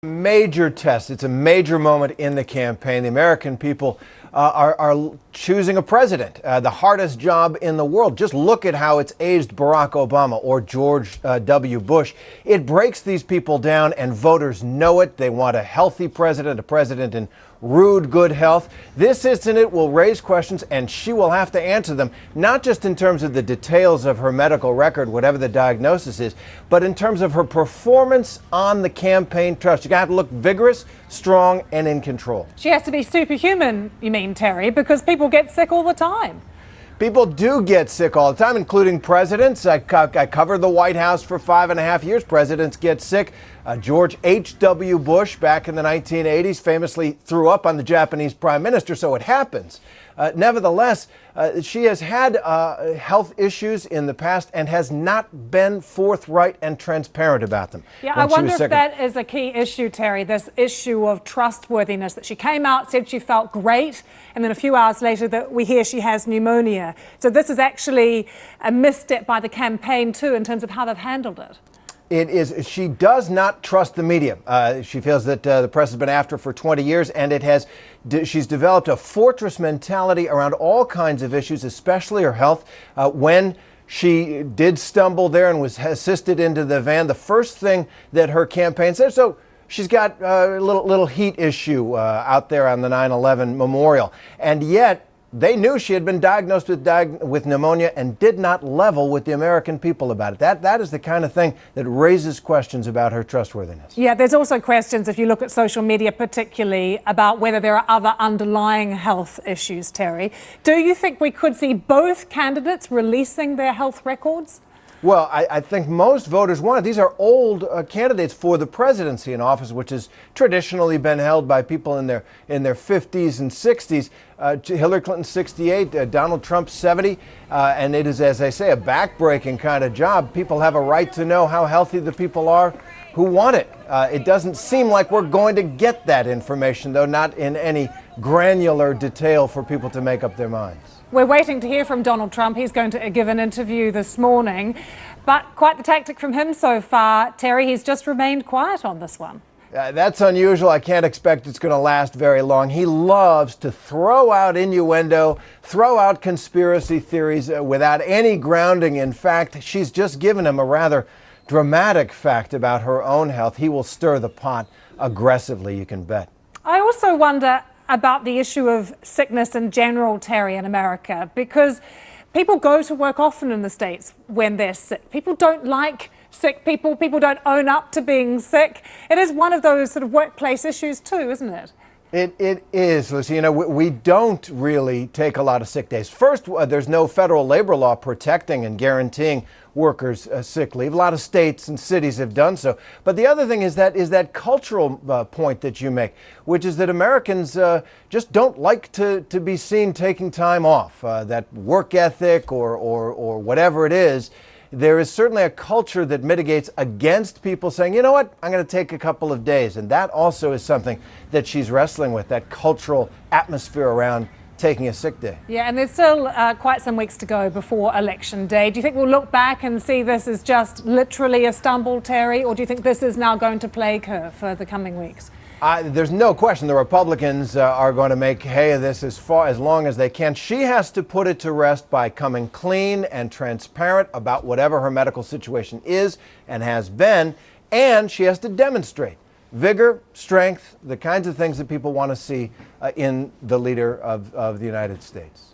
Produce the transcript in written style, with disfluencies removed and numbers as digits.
Major test. It's a major moment in the campaign. The American people are choosing a president, the hardest job in the world. Just look at how it's aged Barack Obama or George W. Bush. It breaks these people down, and voters know it. They want a healthy president, a president in rude good health. This isn't it will raise questions, and she will have to answer them, not just in terms of the details of her medical record, whatever the diagnosis is, but in terms of her performance on the campaign trail. She's got to look vigorous, strong, and in control. She has to be superhuman, you mean, Terry, because people get sick all the time. People do get sick all the time, including presidents. I covered the White House for 5.5 years. Presidents get sick. George H.W. Bush, back in the 1980s, famously threw up on the Japanese prime minister, so it happens. Nevertheless, she has had health issues in the past and has not been forthright and transparent about them. Yeah, I wonder if that is a key issue, Terry, this issue of trustworthiness, that she came out, said she felt great, and then a few hours later that we hear she has pneumonia. So this is actually a misstep by the campaign too in terms of how they've handled it. It is. She does not trust the media. She feels that the press has been after her for 20 years, and she's developed a fortress mentality around all kinds of issues, especially her health. When she did stumble there and was assisted into the van, the first thing that her campaign said, so she's got a little heat issue out there on the 9/11 memorial, and yet they knew she had been diagnosed with pneumonia and did not level with the American people about it. That is the kind of thing that raises questions about her trustworthiness. Yeah, there's also questions, if you look at social media particularly, about whether there are other underlying health issues, Terry. Do you think we could see both candidates releasing their health records? Well, I think most voters want it. These are old candidates for the presidency in office, which has traditionally been held by people in their 50s and 60s. Hillary Clinton, 68, Donald Trump, 70. And it is, as I say, a backbreaking kind of job. People have a right to know how healthy the people are who want it. It doesn't seem like we're going to get that information, though, not in any granular detail for people to make up their minds. We're waiting to hear from Donald Trump. He's going to give an interview this morning. But quite the tactic from him so far. Terry, he's just remained quiet on this one. That's unusual. I can't expect it's going to last very long. He loves to throw out innuendo, throw out conspiracy theories without any grounding in fact. She's just given him a rather dramatic fact about her own health. He will stir the pot aggressively, you can bet. I also wonder about the issue of sickness in general, Terry, in America, because people go to work often in the States when they're sick. People don't like sick people. People don't own up to being sick. It is one of those sort of workplace issues too, isn't it? It is, Lucy. You know, we don't really take a lot of sick days. First, there's no federal labor law protecting and guaranteeing workers sick leave. A lot of states and cities have done so. But the other thing is that cultural point that you make, which is that Americans just don't like to be seen taking time off. That work ethic or whatever it is. There is certainly a culture that mitigates against people saying, you know what, I'm going to take a couple of days. And that also is something that she's wrestling with, that cultural atmosphere around taking a sick day. Yeah, and there's still quite some weeks to go before Election Day. Do you think we'll look back and see this as just literally a stumble, Terry, or do you think this is now going to plague her for the coming weeks? There's no question the Republicans are going to make hay of this as long as they can. She has to put it to rest by coming clean and transparent about whatever her medical situation is and has been, and she has to demonstrate vigor, strength, the kinds of things that people want to see in the leader of the United States.